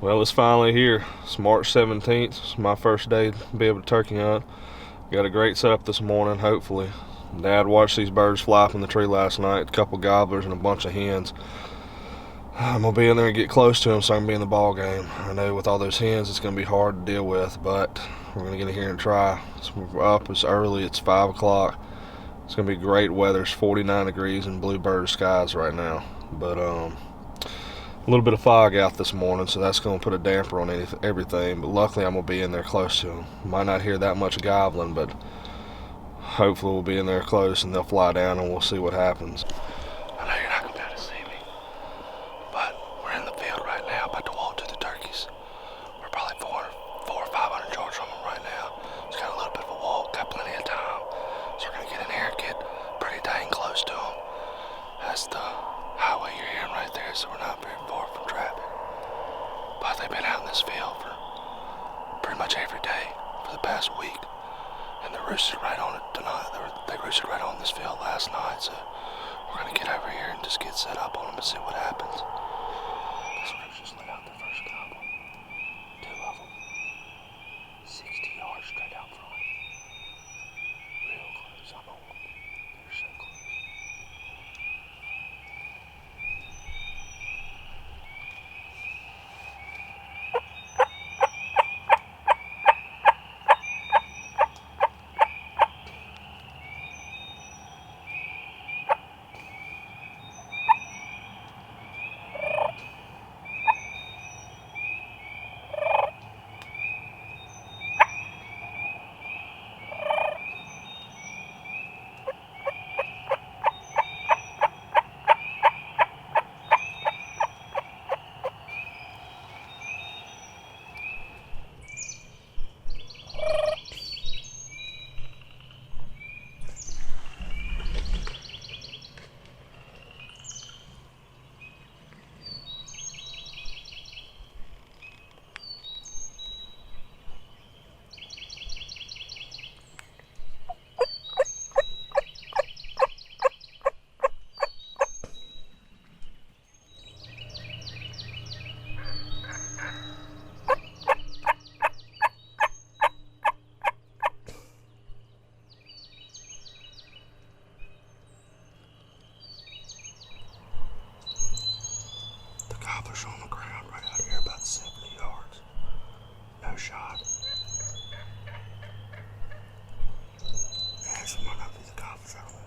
Well, it's finally here. It's March 17th. It's my first day to be able to turkey hunt. Got a great setup this morning, hopefully. Dad watched these birds fly from the tree last night, a couple gobblers and a bunch of hens. I'm going to be in there and get close to them so I can be in the ball game. I know with all those hens it's going to be hard to deal with, but we're going to get in here and try. We're up, it's early, it's 5 o'clock. It's going to be great weather. It's 49 degrees and bluebird skies right now. But a little bit of fog out this morning, so that's going to put a damper on everything. But luckily I'm going to be in there close to them. Might not hear that much gobbling, but hopefully we'll be in there close and they'll fly down and we'll see what happens. I know you're not going to be able to see me, but we're in the field right now about to walk to the turkeys. We're probably 400 or 500 yards from them right now. It's got a little bit of a walk, got plenty of time. So we're going to get in here and get pretty dang close to them. That's the highway you're hearing right there, so we're not very far from traffic. But they've been out in this field for pretty much every day for the past week. And they roosted right on it tonight. They roosted right on this field last night, so we're going to get over here and just get set up on them and see what happens. This group's just let out their first gobble. 2 of them. 60 yards straight out front. Real close. I know them. They're so close. Gobblers on the ground right out here about 70 yards. No shot. Actually, might not be the gobblers out there.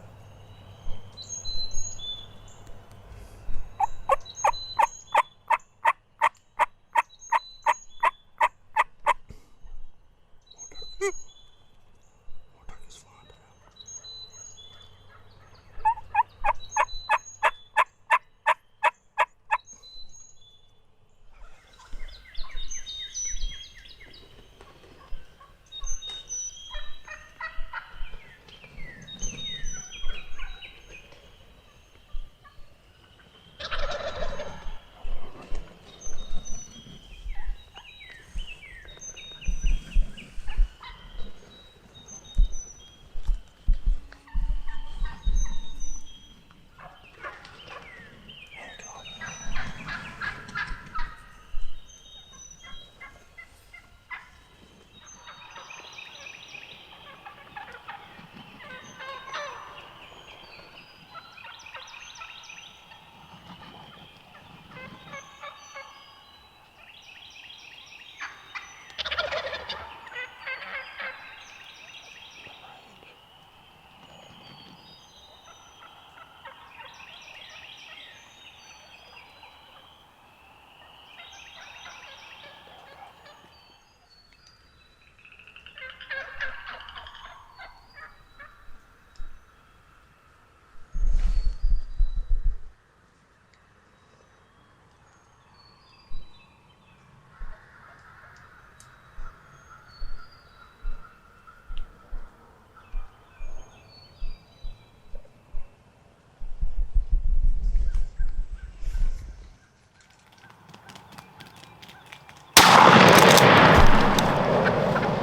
More turkeys flying down.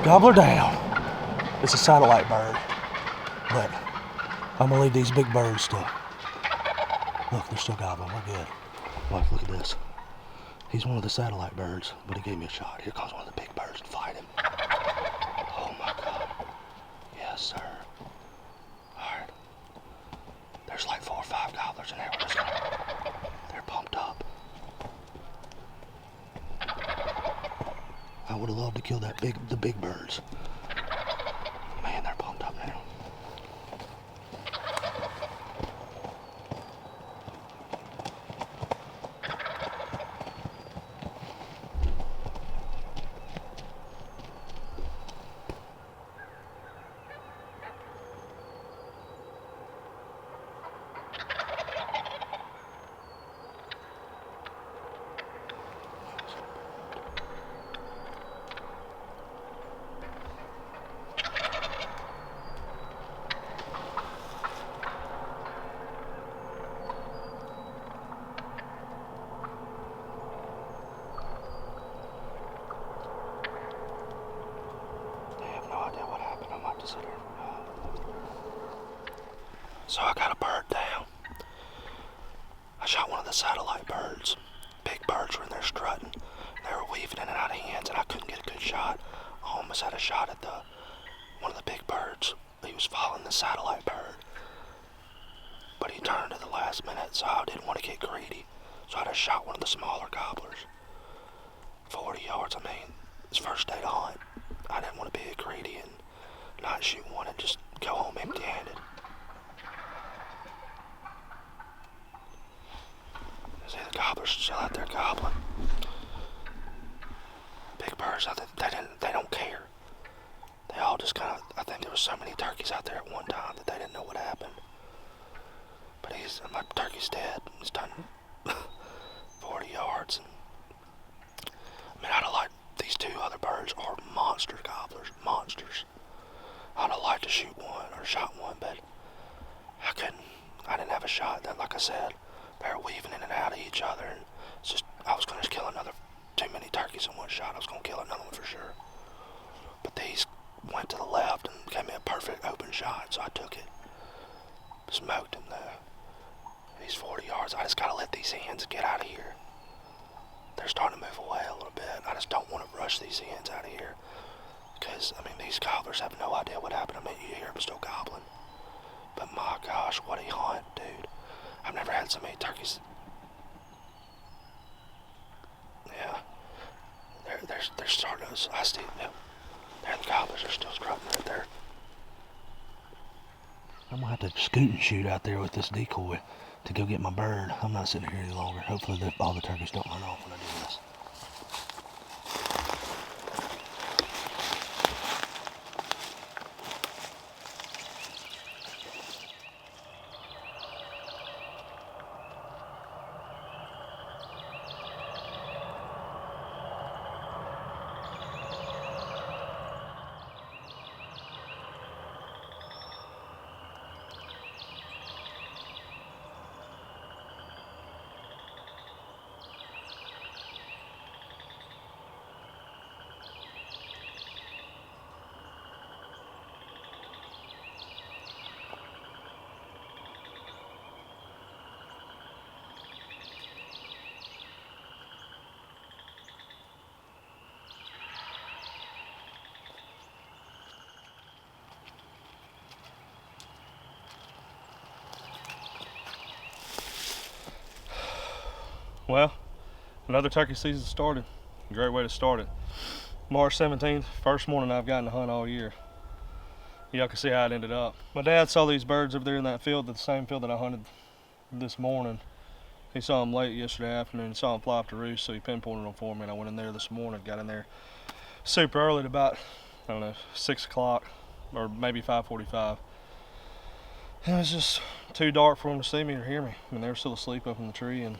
Gobbler down. It's a satellite bird, but I'm gonna leave these big birds to. Look, they're still gobbling. We're good. Look at this. He's one of the satellite birds, but he gave me a shot. Here comes one of the big birds to fight him. Oh my God. Yes, sir. Alright. There's like 4 or 5 gobblers in there. They're pumped up. I would have loved to kill the big birds. Man, they're pumped up now. So I got a bird down. I shot one of the satellite birds. Big birds were in there strutting. They were weaving in and out of hands, and I couldn't get a good shot. I almost had a shot at one of the big birds. He was following the satellite bird. But he turned at the last minute, so I didn't want to get greedy. So I just shot one of the smaller gobblers. 40 yards, I mean, it's first day to hunt. I didn't want to be greedy and not shoot one and just go home empty-handed. See, the gobblers still out there gobbling. Big birds, they don't care. They all just kind of, I think there was so many turkeys out there at one time that they didn't know what happened. But my turkey's dead. He's done 40 yards. And, I mean, I'd have liked, these 2 other birds are monster gobblers, monsters. I'd have liked to shoot one or shot one, but I couldn't. I didn't have a shot. That, like I said, they were weaving in and out of each other, and it's just, I was going to kill too many turkeys in one shot. I was going to kill another one for sure. But these went to the left and gave me a perfect open shot, so I took it. Smoked him though. He's 40 yards. I just got to let these hens get out of here. They're starting to move away a little bit. I just don't want to rush these hens out of here. Because, I mean, these gobblers have no idea what happened. I mean, you hear them still gobbling. But my gosh, what a hunt, dude. I've never had so many turkeys. Yeah. They're starting to, I see, yeah. There the gobblers are still scrubbing right there. I'm gonna have to scoot and shoot out there with this decoy to go get my bird. I'm not sitting here any longer. Hopefully all the turkeys don't run off when I do this. Well, another turkey season started. Great way to start it. March 17th, first morning I've gotten to hunt all year. Y'all can see how it ended up. My dad saw these birds over there in that field, the same field that I hunted this morning. He saw them late yesterday afternoon, saw them fly off to roost, so he pinpointed them for me, and I went in there this morning, got in there super early at about, I don't know, 6 o'clock, or maybe 5:45. It was just too dark for them to see me or hear me. I mean, they were still asleep up in the tree, and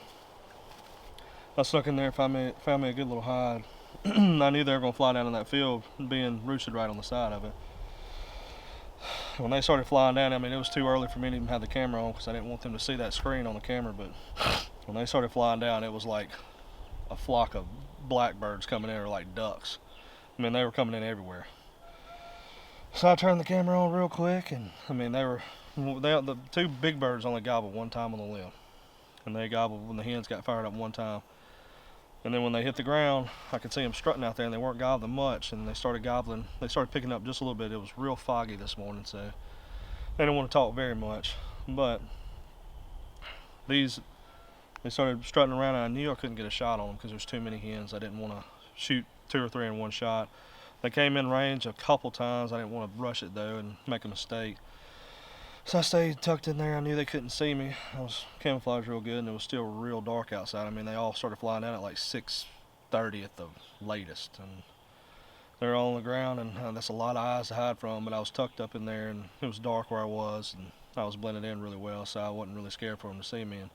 I snuck in there and found me a good little hide. I knew they were going to fly down in that field, being roosted right on the side of it. When they started flying down, I mean, it was too early for me to even have the camera on because I didn't want them to see that screen on the camera, but when they started flying down, it was like a flock of blackbirds coming in, or like ducks. I mean, they were coming in everywhere. So I turned the camera on real quick, and I mean, the 2 big birds only gobbled one time on the limb. And they gobbled when the hens got fired up one time. And then when they hit the ground, I could see them strutting out there, and they weren't gobbling much, and they started gobbling. They started picking up just a little bit. It was real foggy this morning, so they didn't want to talk very much. But they started strutting around, and I knew I couldn't get a shot on them because there's too many hens. I didn't want to shoot 2 or 3 in one shot. They came in range a couple times. I didn't want to rush it though and make a mistake. So I stayed tucked in there. I knew they couldn't see me. I was camouflaged real good, and it was still real dark outside. I mean, they all started flying down at like 6:30 at the latest, and they're all on the ground, and that's a lot of eyes to hide from. But I was tucked up in there, and it was dark where I was, and I was blended in really well, so I wasn't really scared for them to see me. And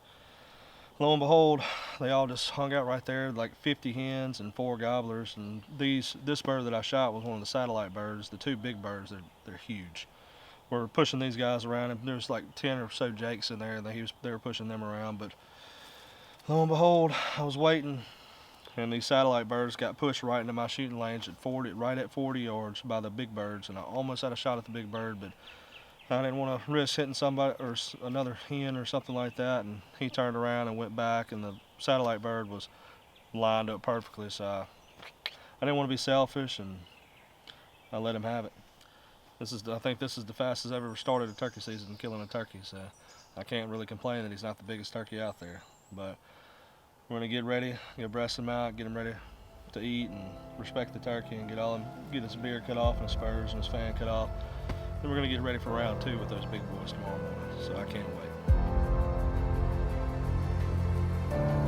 lo and behold, they all just hung out right there, like 50 hens and 4 gobblers. And this bird that I shot was one of the satellite birds. The 2 big birds, they're huge. We're pushing these guys around, and there's like 10 or so jakes in there, and they were pushing them around. But lo and behold, I was waiting, and these satellite birds got pushed right into my shooting range right at 40 yards by the big birds, and I almost had a shot at the big bird, but I didn't want to risk hitting somebody or another hen or something like that. And he turned around and went back, and the satellite bird was lined up perfectly. So I didn't want to be selfish, and I let him have it. I think this is the fastest I've ever started a turkey season killing a turkey, so I can't really complain that he's not the biggest turkey out there. But we're gonna get ready, breast him out, get him ready to eat, and respect the turkey, and get his beard cut off and his spurs and his fan cut off. Then we're gonna get ready for round 2 with those big boys tomorrow morning, so I can't wait.